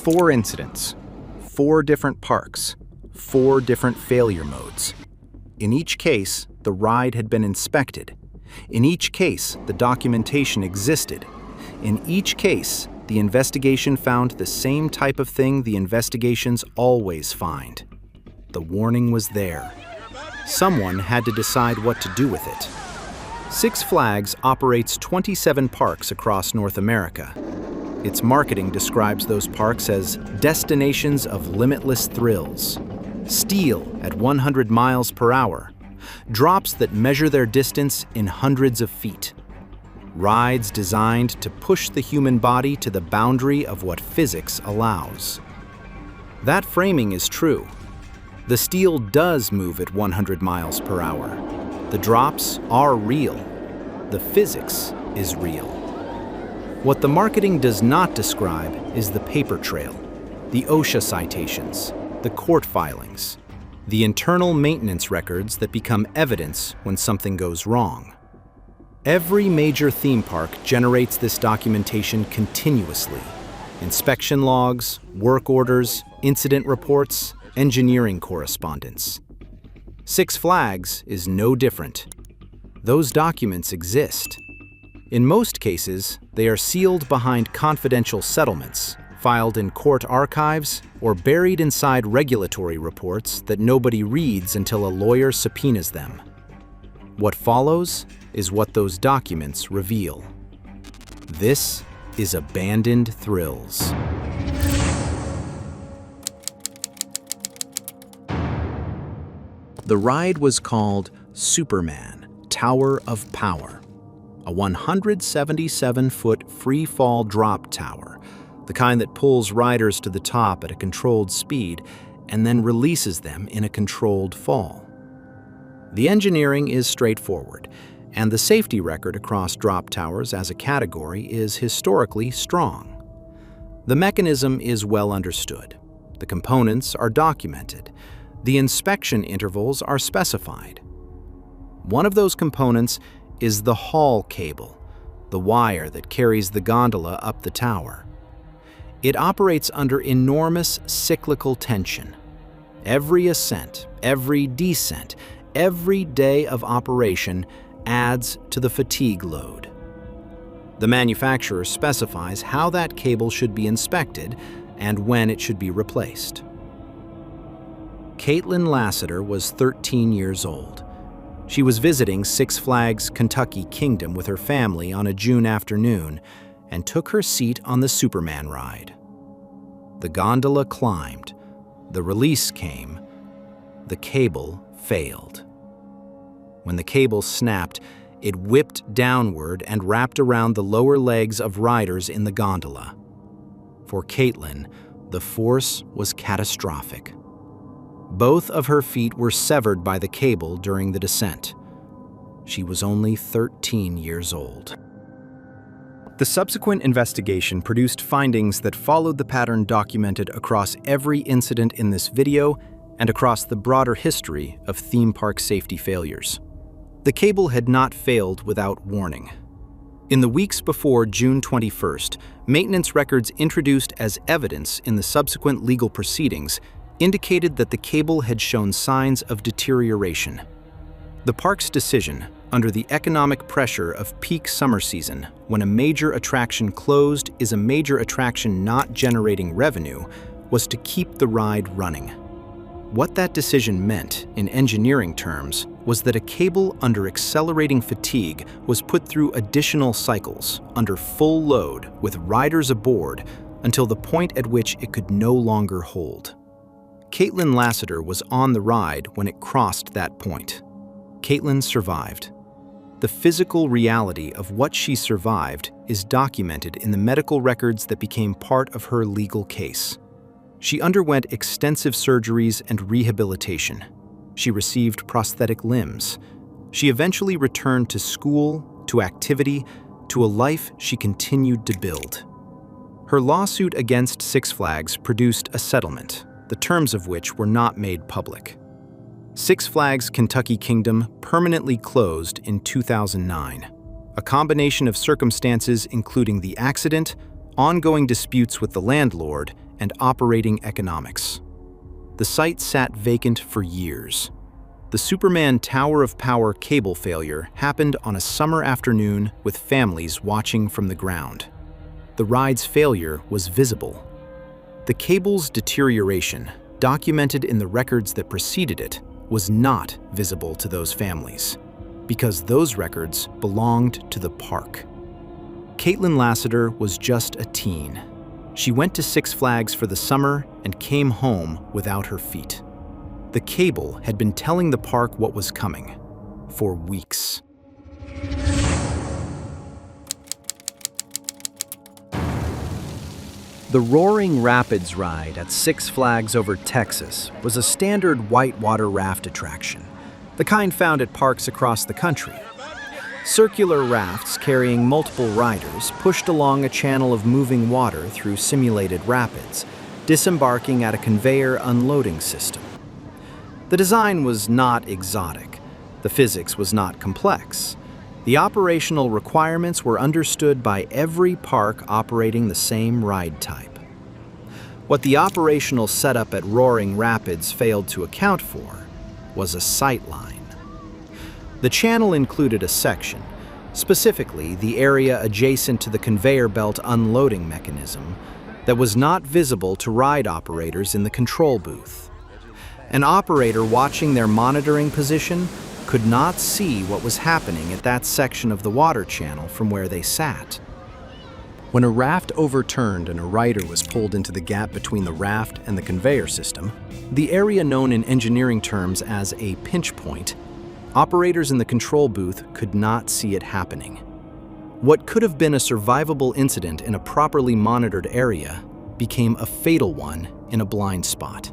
4 incidents, 4 different parks, 4 different failure modes. In each case, the ride had been inspected. In each case, the documentation existed. In each case, the investigation found the same type of thing the investigations always find. The warning was there. Someone had to decide what to do with it. Six Flags operates 27 parks across North America. Its marketing describes those parks as destinations of limitless thrills, steel at 100 miles per hour, drops that measure their distance in hundreds of feet, rides designed to push the human body to the boundary of what physics allows. That framing is true. The steel does move at 100 miles per hour. The drops are real. The physics is real. What the marketing does not describe is the paper trail, the OSHA citations, the court filings, the internal maintenance records that become evidence when something goes wrong. Every major theme park generates this documentation continuously. Inspection logs, work orders, incident reports, engineering correspondence. Six Flags is no different. Those documents exist. In most cases, they are sealed behind confidential settlements, filed in court archives, or buried inside regulatory reports that nobody reads until a lawyer subpoenas them. What follows is what those documents reveal. This is Abandoned Thrills. The ride was called Superman, Tower of Power, a 177-foot free-fall drop tower, the kind that pulls riders to the top at a controlled speed and then releases them in a controlled fall. The engineering is straightforward, and the safety record across drop towers as a category is historically strong. The mechanism is well understood. The components are documented. The inspection intervals are specified. One of those components is the haul cable, the wire that carries the gondola up the tower. It operates under enormous cyclical tension. Every ascent, every descent, every day of operation adds to the fatigue load. The manufacturer specifies how that cable should be inspected and when it should be replaced. Caitlin Lassiter was 13 years old. She was visiting Six Flags Kentucky Kingdom with her family on a June afternoon and took her seat on the Superman ride. The gondola climbed. The release came. The cable failed. When the cable snapped, it whipped downward and wrapped around the lower legs of riders in the gondola. For Caitlin, the force was catastrophic. Both of her feet were severed by the cable during the descent. She was only 13 years old. The subsequent investigation produced findings that followed the pattern documented across every incident in this video and across the broader history of theme park safety failures. The cable had not failed without warning. In the weeks before June 21st, maintenance records introduced as evidence in the subsequent legal proceedings indicated that the cable had shown signs of deterioration. The park's decision, under the economic pressure of peak summer season, when a major attraction closed is a major attraction not generating revenue, was to keep the ride running. What that decision meant, in engineering terms, was that a cable under accelerating fatigue was put through additional cycles, under full load, with riders aboard, until the point at which it could no longer hold. Caitlin Lassiter was on the ride when it crossed that point. Caitlin survived. The physical reality of what she survived is documented in the medical records that became part of her legal case. She underwent extensive surgeries and rehabilitation. She received prosthetic limbs. She eventually returned to school, to activity, to a life she continued to build. Her lawsuit against Six Flags produced a settlement, the terms of which were not made public. Six Flags Kentucky Kingdom permanently closed in 2009. A combination of circumstances including the accident, ongoing disputes with the landlord, and operating economics. The site sat vacant for years. The Superman Tower of Power cable failure happened on a summer afternoon with families watching from the ground. The ride's failure was visible. The cable's deterioration, documented in the records that preceded it, was not visible to those families, because those records belonged to the park. Caitlin Lassiter was just a teen. She went to Six Flags for the summer and came home without her feet. The cable had been telling the park what was coming for weeks. The Roaring Rapids ride at Six Flags over Texas was a standard whitewater raft attraction, the kind found at parks across the country. Circular rafts carrying multiple riders pushed along a channel of moving water through simulated rapids, disembarking at a conveyor unloading system. The design was not exotic. The physics was not complex. The operational requirements were understood by every park operating the same ride type. What the operational setup at Roaring Rapids failed to account for was a sight line. The channel included a section, specifically the area adjacent to the conveyor belt unloading mechanism, that was not visible to ride operators in the control booth. An operator watching their monitoring position could not see what was happening at that section of the water channel from where they sat. When a raft overturned and a rider was pulled into the gap between the raft and the conveyor system, the area known in engineering terms as a pinch point, operators in the control booth could not see it happening. What could have been a survivable incident in a properly monitored area became a fatal one in a blind spot.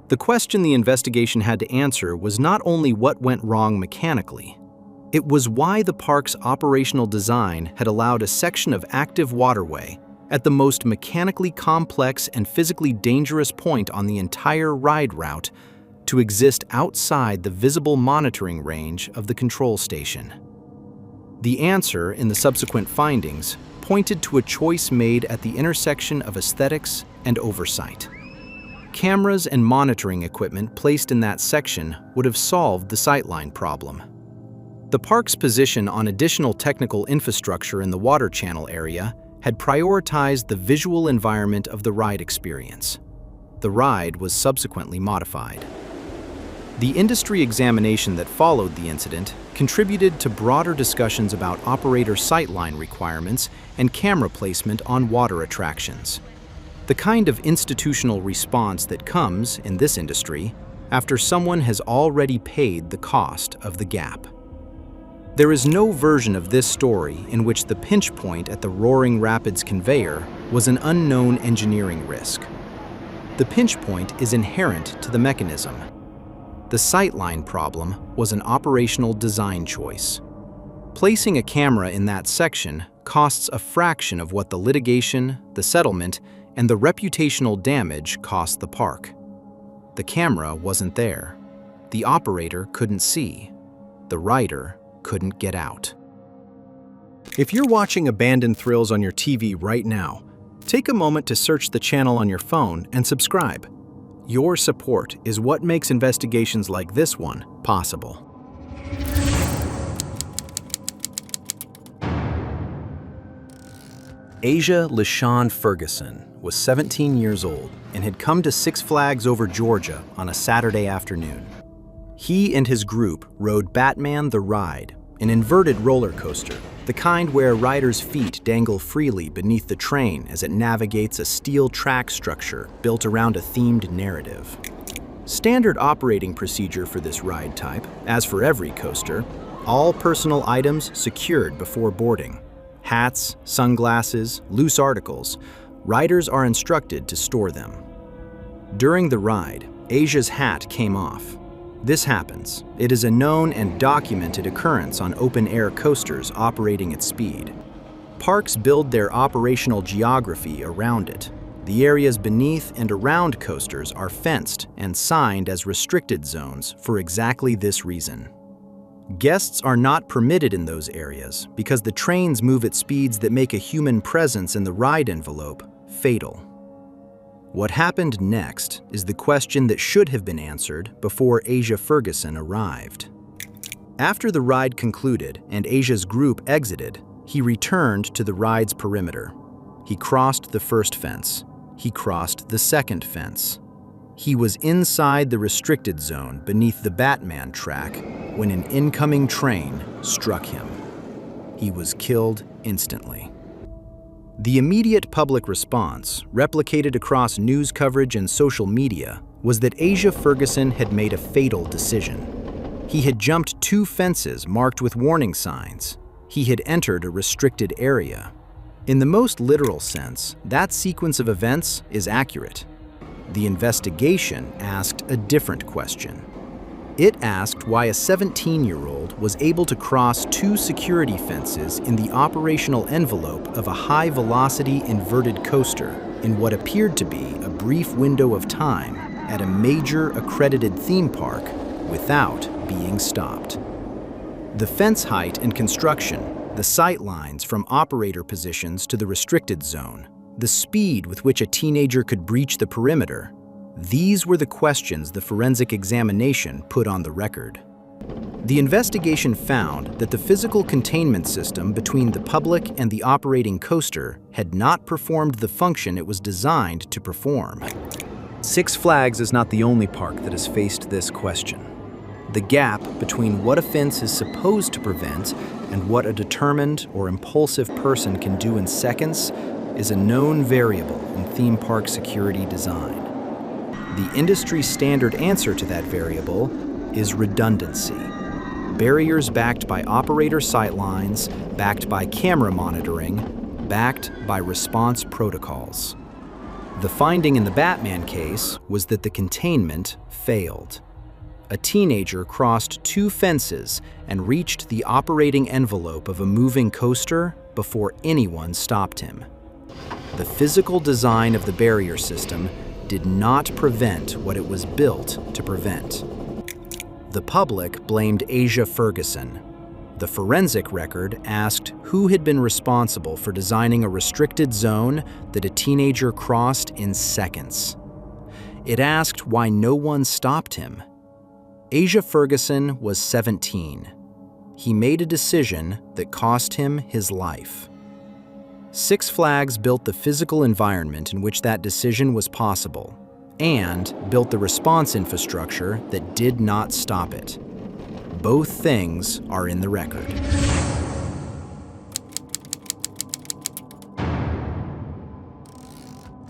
The question the investigation had to answer was not only what went wrong mechanically, it was why the park's operational design had allowed a section of active waterway at the most mechanically complex and physically dangerous point on the entire ride route to exist outside the visible monitoring range of the control station. The answer in the subsequent findings pointed to a choice made at the intersection of aesthetics and oversight. Cameras and monitoring equipment placed in that section would have solved the sightline problem. The park's position on additional technical infrastructure in the water channel area had prioritized the visual environment of the ride experience. The ride was subsequently modified. The industry examination that followed the incident contributed to broader discussions about operator sightline requirements and camera placement on water attractions. The kind of institutional response that comes, in this industry, after someone has already paid the cost of the gap. There is no version of this story in which the pinch point at the Roaring Rapids conveyor was an unknown engineering risk. The pinch point is inherent to the mechanism. The sightline problem was an operational design choice. Placing a camera in that section costs a fraction of what the litigation, the settlement, and the reputational damage cost the park. The camera wasn't there. The operator couldn't see. The rider couldn't get out. If you're watching Abandoned Thrills on your TV right now, take a moment to search the channel on your phone and subscribe. Your support is what makes investigations like this one possible. Asia LaShawn Ferguson was 17 years old and had come to Six Flags over Georgia on a Saturday afternoon. He and his group rode Batman the Ride, an inverted roller coaster, the kind where a rider's feet dangle freely beneath the train as it navigates a steel track structure built around a themed narrative. Standard operating procedure for this ride type, as for every coaster, all personal items secured before boarding. Hats, sunglasses, loose articles, riders are instructed to store them. During the ride, Asia's hat came off. This happens. It is a known and documented occurrence on open-air coasters operating at speed. Parks build their operational geography around it. The areas beneath and around coasters are fenced and signed as restricted zones for exactly this reason. Guests are not permitted in those areas because the trains move at speeds that make a human presence in the ride envelope fatal. What happened next is the question that should have been answered before Asia Ferguson arrived. After the ride concluded and Asia's group exited, he returned to the ride's perimeter. He crossed the first fence. He crossed the second fence. He was inside the restricted zone beneath the Batman track when an incoming train struck him. He was killed instantly. The immediate public response, replicated across news coverage and social media, was that Asia Ferguson had made a fatal decision. He had jumped 2 fences marked with warning signs. He had entered a restricted area. In the most literal sense, that sequence of events is accurate. The investigation asked a different question. It asked why a 17-year-old was able to cross 2 security fences in the operational envelope of a high-velocity inverted coaster in what appeared to be a brief window of time at a major accredited theme park without being stopped. The fence height and construction, the sight lines from operator positions to the restricted zone, the speed with which a teenager could breach the perimeter, these were the questions the forensic examination put on the record. The investigation found that the physical containment system between the public and the operating coaster had not performed the function it was designed to perform. Six Flags is not the only park that has faced this question. The gap between what a fence is supposed to prevent and what a determined or impulsive person can do in seconds is a known variable in theme park security design. The industry standard answer to that variable is redundancy. Barriers backed by operator sightlines, backed by camera monitoring, backed by response protocols. The finding in the Batman case was that the containment failed. A teenager crossed 2 fences and reached the operating envelope of a moving coaster before anyone stopped him. The physical design of the barrier system did not prevent what it was built to prevent. The public blamed Asia Ferguson. The forensic record asked who had been responsible for designing a restricted zone that a teenager crossed in seconds. It asked why no one stopped him. Asia Ferguson was 17. He made a decision that cost him his life. Six Flags built the physical environment in which that decision was possible, and built the response infrastructure that did not stop it. Both things are in the record.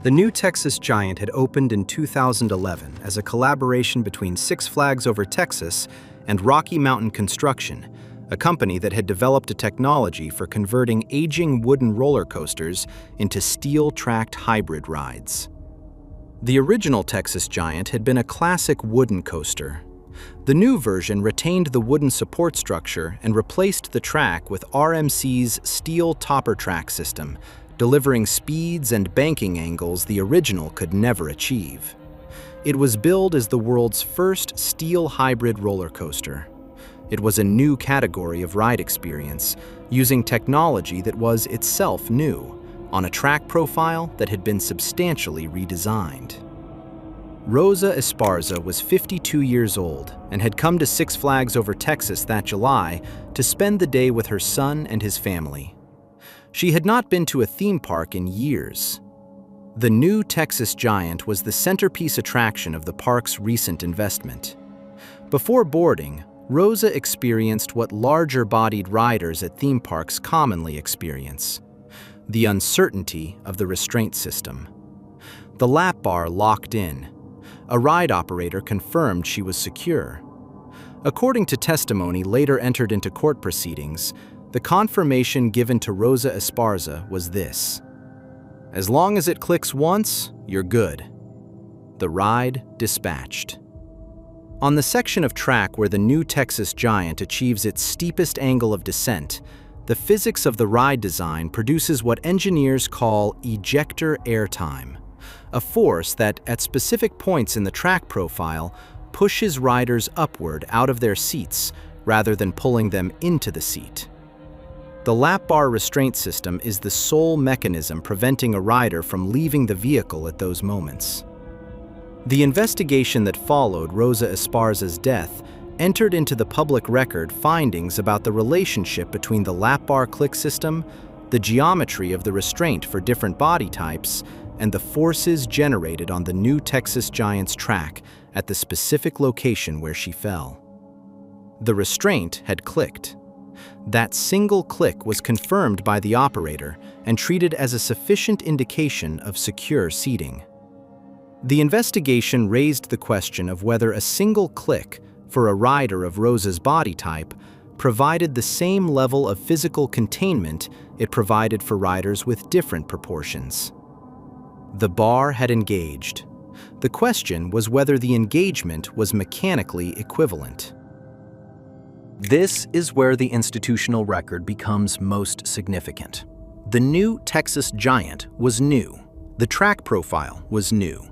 The new Texas Giant had opened in 2011 as a collaboration between Six Flags Over Texas and Rocky Mountain Construction, a company that had developed a technology for converting aging wooden roller coasters into steel-tracked hybrid rides. The original Texas Giant had been a classic wooden coaster. The new version retained the wooden support structure and replaced the track with RMC's steel topper track system, delivering speeds and banking angles the original could never achieve. It was billed as the world's first steel hybrid roller coaster. It was a new category of ride experience, using technology that was itself new, on a track profile that had been substantially redesigned. Rosa Esparza was 52 years old and had come to Six Flags Over Texas that July to spend the day with her son and his family. She had not been to a theme park in years. The new Texas Giant was the centerpiece attraction of the park's recent investment. Before boarding, Rosa experienced what larger-bodied riders at theme parks commonly experience: the uncertainty of the restraint system. The lap bar locked in. A ride operator confirmed she was secure. According to testimony later entered into court proceedings, the confirmation given to Rosa Esparza was this: "As long as it clicks once, you're good." The ride dispatched. On the section of track where the new Texas Giant achieves its steepest angle of descent, the physics of the ride design produces what engineers call ejector airtime, a force that, at specific points in the track profile, pushes riders upward out of their seats rather than pulling them into the seat. The lap bar restraint system is the sole mechanism preventing a rider from leaving the vehicle at those moments. The investigation that followed Rosa Esparza's death entered into the public record findings about the relationship between the lap bar click system, the geometry of the restraint for different body types, and the forces generated on the new Texas Giant's track at the specific location where she fell. The restraint had clicked. That single click was confirmed by the operator and treated as a sufficient indication of secure seating. The investigation raised the question of whether a single click for a rider of Rosa's body type provided the same level of physical containment it provided for riders with different proportions. The bar had engaged. The question was whether the engagement was mechanically equivalent. This is where the institutional record becomes most significant. The new Texas Giant was new. The track profile was new.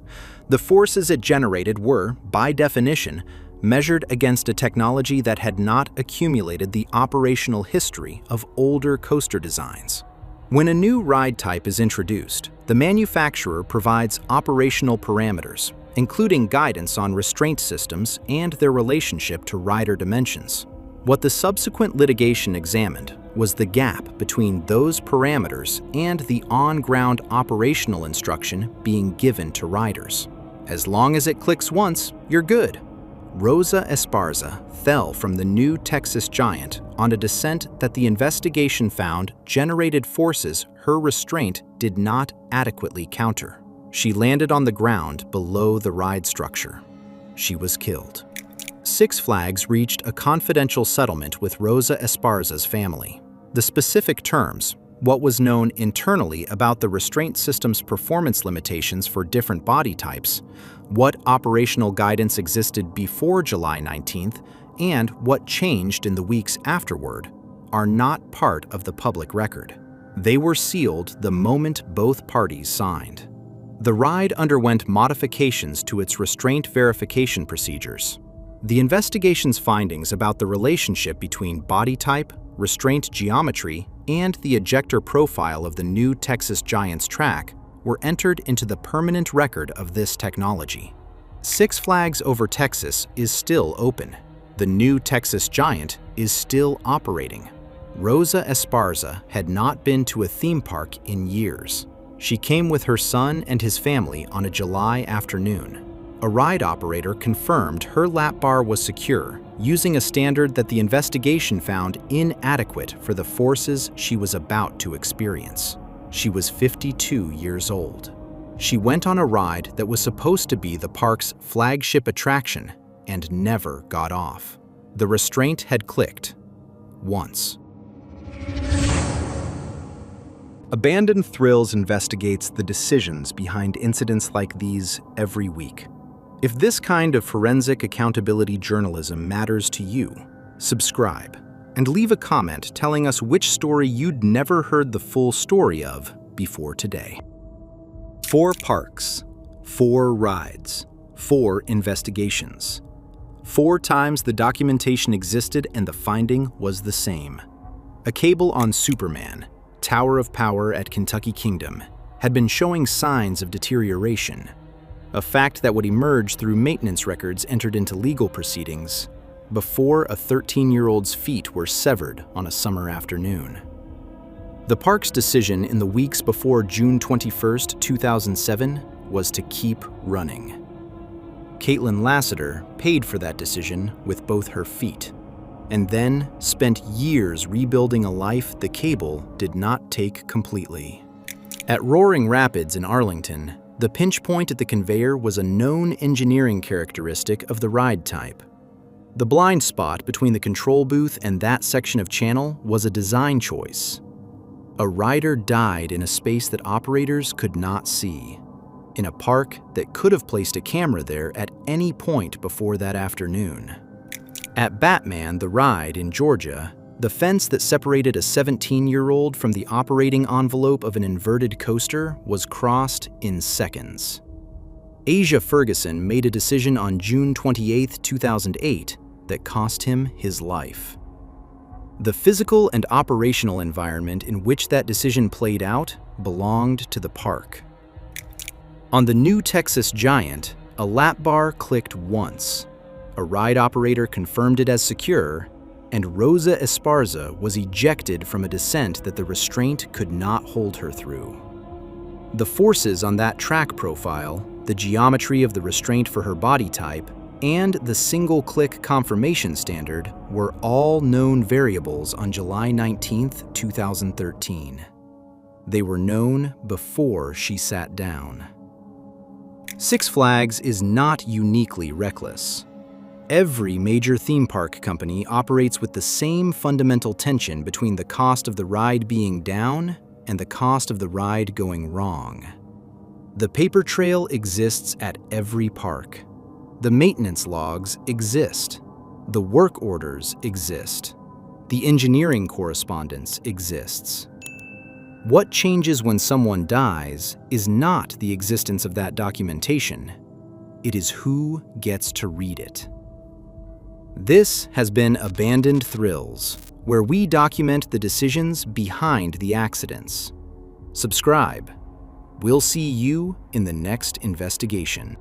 The forces it generated were, by definition, measured against a technology that had not accumulated the operational history of older coaster designs. When a new ride type is introduced, the manufacturer provides operational parameters, including guidance on restraint systems and their relationship to rider dimensions. What the subsequent litigation examined was the gap between those parameters and the on-ground operational instruction being given to riders. As long as it clicks once, you're good. Rosa Esparza fell from the new Texas Giant on a descent that the investigation found generated forces her restraint did not adequately counter. She landed on the ground below the ride structure. She was killed. Six Flags reached a confidential settlement with Rosa Esparza's family. The specific terms, what was known internally about the restraint system's performance limitations for different body types, what operational guidance existed before July 19th, and what changed in the weeks afterward, are not part of the public record. They were sealed the moment both parties signed. The ride underwent modifications to its restraint verification procedures. The investigation's findings about the relationship between body type, restraint geometry, and the ejector profile of the new Texas Giant's track were entered into the permanent record of this technology. Six Flags Over Texas is still open. The new Texas Giant is still operating. Rosa Esparza had not been to a theme park in years. She came with her son and his family on a July afternoon. A ride operator confirmed her lap bar was secure, using a standard that the investigation found inadequate for the forces she was about to experience. She was 52 years old. She went on a ride that was supposed to be the park's flagship attraction and never got off. The restraint had clicked once. Abandoned Thrills investigates the decisions behind incidents like these every week. If this kind of forensic accountability journalism matters to you, subscribe and leave a comment telling us which story you'd never heard the full story of before today. 4 parks, 4 rides, 4 investigations. 4 times the documentation existed and the finding was the same. A cable on Superman, Tower of Power at Kentucky Kingdom, had been showing signs of deterioration, a fact that would emerge through maintenance records entered into legal proceedings before a 13-year-old's feet were severed on a summer afternoon. The park's decision in the weeks before June 21, 2007 was to keep running. Caitlin Lassiter paid for that decision with both her feet, and then spent years rebuilding a life the cable did not take completely. At Roaring Rapids in Arlington, the pinch point at the conveyor was a known engineering characteristic of the ride type. The blind spot between the control booth and that section of channel was a design choice. A rider died in a space that operators could not see, in a park that could have placed a camera there at any point before that afternoon. At Batman the Ride in Georgia, the fence that separated a 17-year-old from the operating envelope of an inverted coaster was crossed in seconds. Asia Ferguson made a decision on June 28, 2008 that cost him his life. The physical and operational environment in which that decision played out belonged to the park. On the new Texas Giant, a lap bar clicked once. A ride operator confirmed it as secure, and Rosa Esparza was ejected from a descent that the restraint could not hold her through. The forces on that track profile, the geometry of the restraint for her body type, and the single-click confirmation standard were all known variables on July 19, 2013. They were known before she sat down. Six Flags is not uniquely reckless. Every major theme park company operates with the same fundamental tension between the cost of the ride being down and the cost of the ride going wrong. The paper trail exists at every park. The maintenance logs exist. The work orders exist. The engineering correspondence exists. What changes when someone dies is not the existence of that documentation. It is who gets to read it. This has been Abandoned Thrills, where we document the decisions behind the accidents. Subscribe. We'll see you in the next investigation.